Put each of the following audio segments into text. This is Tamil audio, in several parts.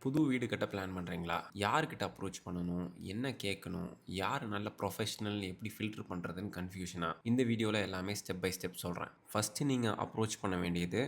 புது வீடு கட்ட பிளான் பண்ணுறீங்களா? யார்கிட்ட அப்ரோச் பண்ணணும்? என்ன கேட்கணும்? யார் நல்ல ப்ரொஃபஷனல்னு எப்படி ஃபில்டர் பண்ணுறதுன்னு கன்ஃப்யூஷனா? இந்த வீடியோவில் எல்லாமே ஸ்டெப் பை ஸ்டெப் சொல்கிறேன். ஃபஸ்ட்டு நீங்கள் அப்ரோச் பண்ண வேண்டியது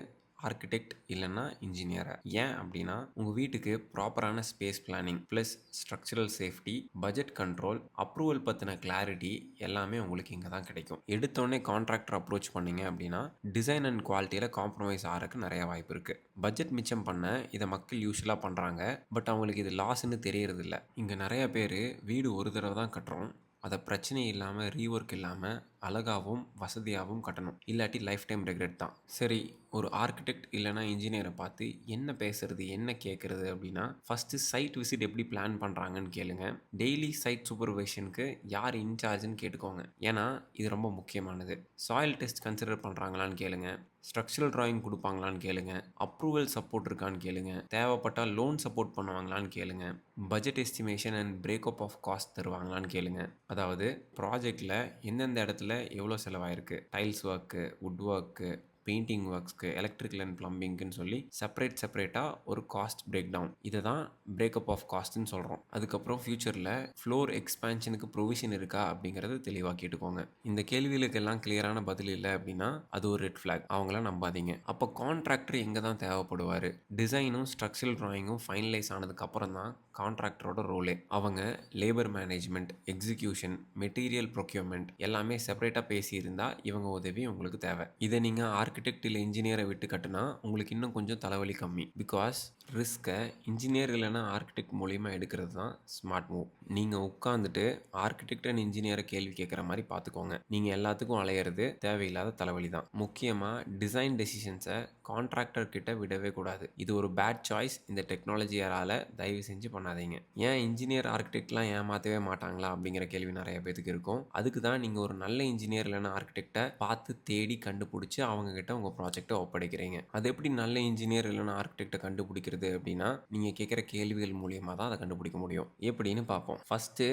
ஆர்கிடெக்ட் இல்லைன்னா இன்ஜினியரை. ஏன் அப்படின்னா உங்கள் வீட்டுக்கு ப்ராப்பரான space planning plus structural safety, budget control, approval பற்றின கிளாரிட்டி எல்லாமே உங்களுக்கு இங்கே தான் கிடைக்கும். எடுத்தோடனே கான்ட்ராக்டர் அப்ரோச் பண்ணீங்க அப்படின்னா டிசைன் அண்ட் குவாலிட்டியில் காம்ப்ரமைஸ் ஆகிறதுக்கு நிறைய வாய்ப்பு இருக்குது. பட்ஜெட் மிச்சம் பண்ண இதை மக்கள் யூஸ்வலாக பண்ணுறாங்க. பட் அவங்களுக்கு இது லாஸ்ன்னு தெரியறதில்ல. இங்கே நிறைய பேர் வீடு ஒரு தடவை தான் கட்டுறோம், அதை பிரச்சனை இல்லாமல் ரீஒர்க் இல்லாமல் அழகாகவும் வசதியாகவும் கட்டணும். இல்லாட்டி லைஃப் டைம் ரெக்ரெட் தான். சரி, ஒரு ஆர்கிடெக்ட் இல்லைனா இன்ஜினியரை பார்த்து என்ன பேசுறது, என்ன கேட்குறது அப்படின்னா ஃபஸ்ட்டு சைட் விசிட் எப்படி பிளான் பண்ணுறாங்கன்னு கேளுங்க. டெய்லி சைட் சூப்பர்வைஷனுக்கு யார் இன்சார்ஜ்னு கேட்டுக்கோங்க. ஏன்னா இது ரொம்ப முக்கியமானது. சாயில் டெஸ்ட் கன்சிடர் பண்ணுறாங்களான்னு கேளுங்க. ஸ்ட்ரக்சரல் டிராயிங் கொடுப்பாங்களான்னு கேளுங்க. அப்ரூவல் சப்போர்ட் இருக்கான்னு கேளுங்க. தேவைப்பட்டால் லோன் சப்போர்ட் பண்ணுவாங்களான்னு கேளுங்க. Budget estimation and breakup of cost தருவாங்களான்னு கேளுங்க. அதாவது ப்ராஜெக்டில் எந்தெந்த இடத்துல எவ்வளோ செலவாயிருக்கு, tiles work, wood work, painting ஒர்க்ஸ்க்கு, எலக்ட்ரிக்கல் அண்ட் ப்ளம்பிங்க்குன்னு சொல்லி செப்பரேட்டாக ஒரு காஸ்ட் பிரேக் டவுன். இதை தான் பிரேக்கப் ஆஃப் காஸ்ட்னு சொல்கிறோம். அதுக்கப்புறம் ஃபியூச்சரில் ஃப்ளோர் எக்ஸ்பேன்ஷனுக்கு ப்ரொவிஷன் இருக்கா அப்படிங்கிறத தெளிவாக கேட்டுக்கோங்க. இந்த கேள்விகளுக்கெல்லாம் கிளியரான பதில் இல்லை அப்படின்னா அது ஒரு ரெட் ஃப்ளாக். அவங்கள நம்பாதீங்க. அப்போ கான்ட்ராக்டர் எங்கே தான் தேவைப்படுவார்? டிசைனும் ஸ்ட்ரக்சரல் ட்ராயிங்கும் ஃபைனலைஸ் ஆனதுக்கப்புறம் தான் கான்ட்ராக்டரோட ரோலே. அவங்க labour management, execution, material procurement எல்லாமே செப்பரேட்டாக பேசியிருந்தால் இவங்க உதவி உங்களுக்கு தேவை. இதை நீங்கள் ஆர்கிடெக்ட் இல்லை இன்ஜினியரை விட்டு கட்டினா உங்களுக்கு இன்னும் கொஞ்சம் தலைவலி கம்மி. பிகாஸ் ரிஸ்க்கை இன்ஜினியர் இல்லைன்னா ஆர்கிடெக்ட் மூலியமாக எடுக்கிறது தான் ஸ்மார்ட் மூவ். நீங்கள் உட்காந்துட்டு ஆர்கிடெக்ட் அண்ட் இன்ஜினியரை கேள்வி கேட்குற மாதிரி பார்த்துக்கோங்க. நீங்கள் எல்லாத்துக்கும் அலையிறது தேவையில்லாத தலைவலி தான். முக்கியமாக டிசைன் டெசிஷன்ஸை கான்ட்ராக்டர் கிட்ட விடவே கூடாது. இது ஒரு பேட் சாய்ஸ். இந்த டெக்னாலஜியால் தயவு செஞ்சு பண்ணாதீங்க. ஏன் இன்ஜினியர் ஆர்கிடெக்ட்லாம் ஏமாற்றவே மாட்டாங்களா அப்படிங்கிற கேள்வி நிறைய பேருக்கு இருக்கும். அதுக்கு தான் நீங்கள் ஒரு நல்ல இன்ஜினியர் இல்லைன்னா ஆர்கிடெக்டை பார்த்து தேடி கண்டுபிடிச்சி அவங்க கிட்ட உங்கள் ப்ராஜெக்டை ஒப்படைக்கிறீங்க. அது எப்படி நல்ல இன்ஜினியர் இல்லைன்னா ஆர்கிடெக்டை கண்டுபிடிக்கிறது அப்படின்னா நீங்கள் கேட்குற கேள்விகள் மூலியமாக தான் அதை கண்டுபிடிக்க முடியும். எப்படின்னு பார்ப்போம். ஃபஸ்ட்டு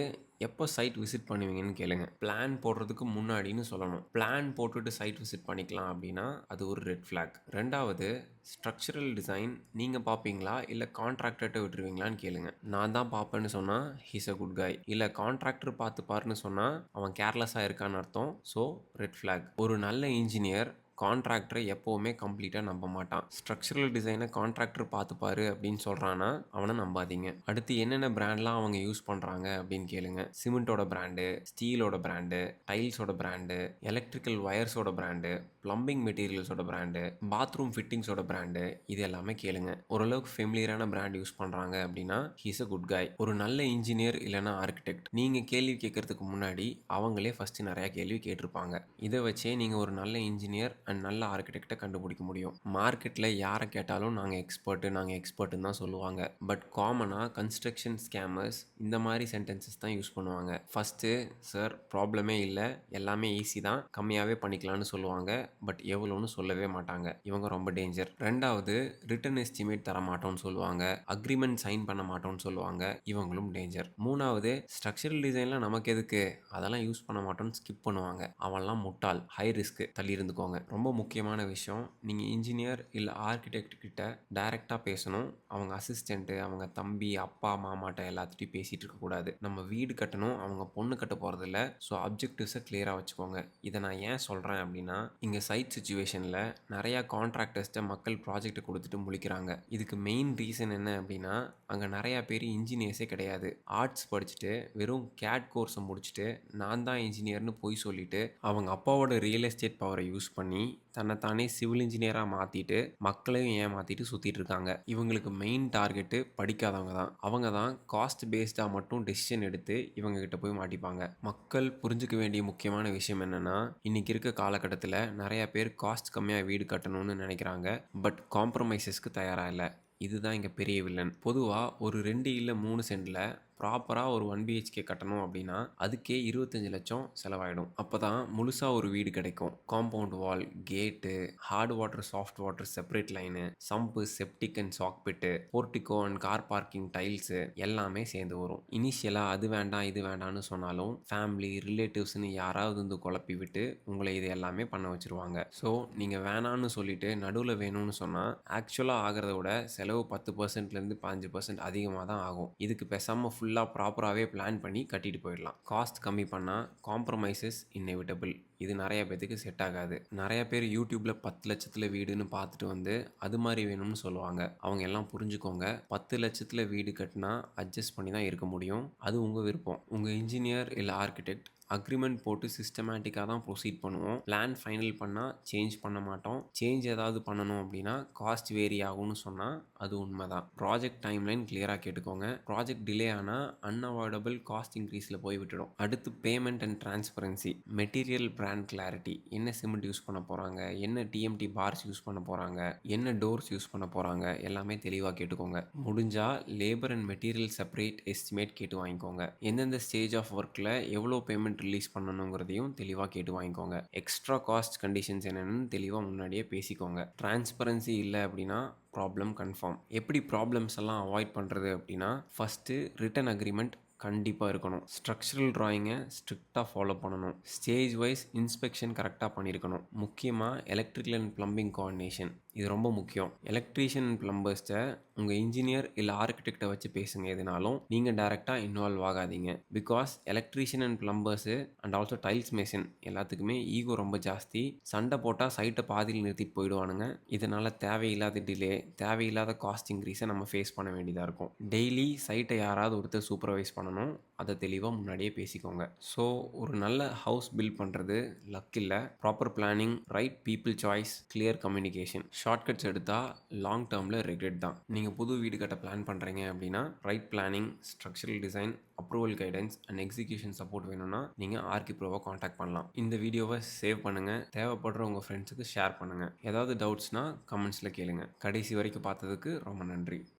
எப்போ சைட் விசிட் பண்ணுவீங்கன்னு கேளுங்க. பிளான் போடுறதுக்கு முன்னாடின்னு சொல்லணும். பிளான் போட்டுட்டு சைட் விசிட் பண்ணிக்கலாம் அப்படின்னா அது ஒரு ரெட் ஃப்ளாக். ரெண்டாவது, ஸ்ட்ரக்சரல் டிசைன் நீங்கள் பார்ப்பீங்களா இல்லை கான்ட்ராக்டர்கிட்ட விட்டுருவீங்களான்னு கேளுங்க. நான் தான் பார்ப்பேன்னு சொன்னால் ஹீஸ் அ குட் காய். இல்லை கான்ட்ராக்டர் பார்த்துப்பாருன்னு சொன்னால் அவன் கேர்லெஸ்ஸாக இருக்கான்னு அர்த்தம். So red flag. ஒரு நல்ல இன்ஜினியர் கான்ட்ராக்டரை எப்போவுமே கம்ப்ளீட்டாக நம்ப மாட்டான். ஸ்ட்ரக்சரல் டிசைனை கான்ட்ராக்டர் பார்த்துப்பாரு அப்படின்னு சொல்கிறான்னா அவனை நம்பாதீங்க. அடுத்து என்னென்ன பிராண்ட்லாம் அவங்க யூஸ் பண்ணுறாங்க அப்படின்னு கேளுங்க. சிமெண்ட்டோட பிராண்டு, ஸ்டீலோட பிராண்டு, டைல்ஸோட பிராண்டு, எலக்ட்ரிக்கல் ஒயர்ஸோட பிராண்டு, ப்ளம்பிங் மெட்டீரியல்ஸோட பிராண்டு, பாத்ரூம் ஃபிட்டிங்ஸோட பிராண்டு, இது எல்லாமே கேளுங்க. ஓரளவுக்கு ஃபெமிலியரான பிராண்ட் யூஸ் பண்ணுறாங்க அப்படின்னா ஹீஸ் அ குட் காய். ஒரு நல்ல இன்ஜினியர் இல்லைனா ஆர்கிடெக்ட் நீங்கள் கேள்வி கேட்கறதுக்கு முன்னாடி அவங்களே ஃபஸ்ட்டு நிறையா கேள்வி கேட்டிருப்பாங்க. இதை வச்சே நீங்கள் ஒரு நல்ல இன்ஜினியர் அண்ட் நல்ல ஆர்கிடெக்டை கண்டுபிடிக்க முடியும். மார்க்கெட்டில் யாரை கேட்டாலும் நாங்கள் எக்ஸ்பர்ட்டுன்னு தான் சொல்லுவாங்க. பட் காமனாக கன்ஸ்ட்ரக்ஷன் ஸ்கேமர்ஸ் இந்த மாதிரி சென்டென்சஸ் தான் யூஸ் பண்ணுவாங்க. ஃபஸ்ட்டு, சார் ப்ராப்ளமே இல்லை, எல்லாமே ஈஸி தான், கம்மியாகவே பண்ணிக்கலாம்னு சொல்லுவாங்க. பட் எவ்வளோன்னு சொல்லவே மாட்டாங்க. இவங்க ரொம்ப டேஞ்சர். ரெண்டாவது, ரிட்டன் எஸ்டிமேட் தர மாட்டோம்னு சொல்லுவாங்க. அக்ரிமெண்ட் சைன் பண்ண மாட்டோம்னு சொல்லுவாங்க. இவங்களும் டேஞ்சர். மூணாவது, ஸ்ட்ரக்சரல் டிசைனில் நமக்கு எதுக்கு, அதெல்லாம் யூஸ் பண்ண மாட்டோம்னு ஸ்கிப் பண்ணுவாங்க. அவன்லாம் முட்டாள், ஹை ரிஸ்க், தள்ளி இருந்துக்கோங்க. ரொம்ப முக்கியமான விஷயம், நீங்கள் இன்ஜினியர் இல்லை ஆர்கிடெக்ட் கிட்ட டைரெக்டாக பேசணும். அவங்க அசிஸ்டண்ட்டு, அவங்க தம்பி, அப்பா, மாமாட்ட எல்லாத்துட்டையும் பேசிகிட்டு இருக்கக்கூடாது. நம்ம வீடு கட்டணும், அவங்க பொண்ணு கட்ட போகிறதில்ல. ஸோ அப்ஜெக்டிவ்ஸை கிளியராக வச்சுக்கோங்க. இதை நான் ஏன் சொல்கிறேன் அப்படின்னா இங்கே சைட் சுச்சுவேஷனில் நிறையா கான்ட்ராக்டர்ஸ்ட்டை மக்கள் ப்ராஜெக்டை கொடுத்துட்டு முழிக்கிறாங்க. இதுக்கு மெயின் ரீசன் என்ன அப்படின்னா அங்கே நிறையா பேர் இன்ஜினியர்ஸே கிடையாது. ஆர்ட்ஸ் படிச்சுட்டு வெறும் கேட் கோர்ஸை முடிச்சுட்டு நான் தான் இன்ஜினியர்னு போய் சொல்லிட்டு அவங்க அப்பாவோட ரியல் எஸ்டேட் பவரை யூஸ் பண்ணி தன்னைத்தானே சிவில் இன்ஜினியராக மாற்றிட்டு மக்களையும் ஏமாற்றிட்டு சுற்றிட்டு இருக்காங்க. இவங்களுக்கு மெயின் டார்கெட்டு படிக்காதவங்க தான். அவங்க தான் காஸ்ட் பேஸ்டாக மட்டும் டெசிஷன் எடுத்து இவங்க கிட்ட போய் மாட்டிப்பாங்க. மக்கள் புரிஞ்சுக்க வேண்டிய முக்கியமான விஷயம் என்னென்னா இன்றைக்கி இருக்க காலகட்டத்தில் நிறையா பேர் காஸ்ட் கம்மியாக வீடு கட்டணும்னு நினைக்கிறாங்க. பட் காம்ப்ரமைசஸ்க்கு தயாராக இல்லை. இதுதான் இங்கே பெரிய வில்லன். பொதுவாக ஒரு 2 இல்லை 3 சென்டில் ப்ராப்பராக ஒரு 1 பிஹெச்கே கட்டணும் அப்படின்னா அதுக்கே 25 லட்சம் செலவாயிடும். அப்போ தான் முழுசாக ஒரு வீடு கிடைக்கும். Compound wall, gate, hard water soft water separate line, sump, septic and soak pit, portico and car parking tiles எல்லாமே சேர்ந்து வரும். இனிஷியலாக அது வேண்டாம் இது வேண்டாம்னு சொன்னாலும் ஃபேமிலி ரிலேட்டிவ்ஸ்னு யாராவது வந்து குழப்பி விட்டு உங்களை இது எல்லாமே பண்ண வச்சுருவாங்க. ஸோ நீங்கள் வேணான்னு சொல்லிட்டு நடுவில் வேணும்னு சொன்னால் ஆக்சுவலாக ஆகிறத விட செலவு 10%லேருந்து 15% அதிகமாக தான் ஆகும். இதுக்கு பேசாமல் ஃபுல்லாக ப்ராப்பராகவே பிளான் பண்ணி கட்டிட்டு போயிடலாம். காஸ்ட் கம்மி பண்ணால் காம்ப்ரமைசஸ் இன்னெவிட்டபிள். இது நிறைய பேத்துக்கு செட் ஆகாது. நிறைய பேர் யூடியூப்ல 10 லட்சத்தில் வீடுன்னு பார்த்துட்டு வந்து அது மாதிரி வேணும்னு சொல்லுவாங்க. அவங்க எல்லாம் புரிஞ்சுக்கோங்க, 10 லட்சத்தில் வீடு கட்டினா அட்ஜஸ்ட் பண்ணி தான் இருக்க முடியும். அது உங்கள் விருப்பம். உங்கள் இன்ஜினியர் இல்லை ஆர்கிடெக்ட் அக்ரிமெண்ட் போட்டு சிஸ்டமேட்டிக்காக தான் ப்ரொசீட் பண்ணுவோம். பிளான் ஃபைனல் பண்ணால் சேஞ்ச் பண்ண மாட்டோம். சேஞ்ச் ஏதாவது பண்ணணும் அப்படின்னா காஸ்ட் வேரி ஆகும்னு சொன்னால் அது உண்மை தான். ப்ராஜெக்ட் டைம்லைன் கிளியராக கேட்டுக்கோங்க. ப்ராஜெக்ட் டிலே ஆனால் அன்அவாய்டபிள் காஸ்ட் இன்க்ரீஸில் போய் விட்டுடும். அடுத்து payment and transparency. Material brand clarity. என்ன சிமெண்ட் யூஸ் பண்ண போகிறாங்க, என்ன டிஎம்டி பார்ஸ் யூஸ் பண்ண போகிறாங்க, என்ன டோர்ஸ் யூஸ் பண்ண போகிறாங்க எல்லாமே தெளிவாக கேட்டுக்கோங்க. முடிஞ்சால் labour and material separate estimate கேட்டு வாங்கிக்கோங்க. எந்தெந்த ஸ்டேஜ் ஆஃப் ஒர்க்கில் எவ்வளோ பேமெண்ட் ரிலீஸ் பண்ணணுங்கிறதையும் தெளிவாக கேட்டு வாங்கிக்கோங்க. எக்ஸ்ட்ரா காஸ்ட் கண்டிஷன்ஸ் என்னென்னு தெளிவாக முன்னாடியே பேசிக்கோங்க. டிரான்ஸ்பரன்சி இல்லை அப்படின்னா ப்ராப்ளம் கன்ஃபார்ம். எப்படி ப்ராப்ளம்ஸ் எல்லாம் அவாய்ட் பண்ணுறது அப்படின்னா ஃபஸ்ட்டு ரிட்டன் அக்ரிமெண்ட் கண்டிப்பாக இருக்கணும். ஸ்ட்ரக்சரல் டிராயிங்கை ஸ்ட்ரிக்டாக ஃபாலோ பண்ணணும். ஸ்டேஜ் வைஸ் இன்ஸ்பெக்ஷன் கரெக்டாக பண்ணியிருக்கணும். முக்கியமாக எலக்ட்ரிக்கல் அண்ட் ப்ளம்பிங் கோஆர்டினேஷன் இது ரொம்ப முக்கியம். எலக்ட்ரீஷியன் அண்ட் ப்ளம்பர்ஸ்ட்டை உங்கள் இன்ஜினியர் இல்லை ஆர்கிடெக்டை வச்சு பேசுங்க. எதுனாலும் நீங்கள் டைரெக்டாக இன்வால்வ் ஆகாதீங்க. Because electrician and plumbers and also tiles mason எல்லாத்துக்குமே ஈகோ ரொம்ப ஜாஸ்தி. சண்டை போட்டால் சைட்டை பாதியில் நிறுத்திட்டு போயிடுவானுங்க. இதனால் தேவையில்லாத டிலே, தேவையில்லாத காஸ்ட் இன்க்ரீஸை நம்ம ஃபேஸ் பண்ண வேண்டியதாக இருக்கும். டெய்லி சைட்டை யாராவது ஒருத்தர் சூப்பர்வைஸ் பண்ணணும். அதை தெளிவாக முன்னாடியே பேசிக்கோங்க. ஸோ ஒரு நல்ல ஹவுஸ் பில்ட் பண்ணுறது லக் இல்லை, proper planning, right people choice, clear communication. Shortcuts எடுத்தால் லாங் டேர்மில் ரெக்ரெட் தான். நீங்கள் புது வீடு கட்ட பிளான் பண்ணுறீங்க அப்படின்னா right planning, structural design, approval guidance and execution support வேணும்னா நீங்கள் ஆர்கிப்ரோவை காண்டாக்ட் பண்ணலாம். இந்த வீடியோவை சேவ் பண்ணுங்கள், தேவைப்படுற உங்கள் ஃப்ரெண்ட்ஸுக்கு ஷேர் பண்ணுங்கள். ஏதாவது டவுட்ஸ்னால் கமெண்ட்ஸில் கேளுங்க. கடைசி வரைக்கும் பார்த்ததுக்கு ரொம்ப நன்றி.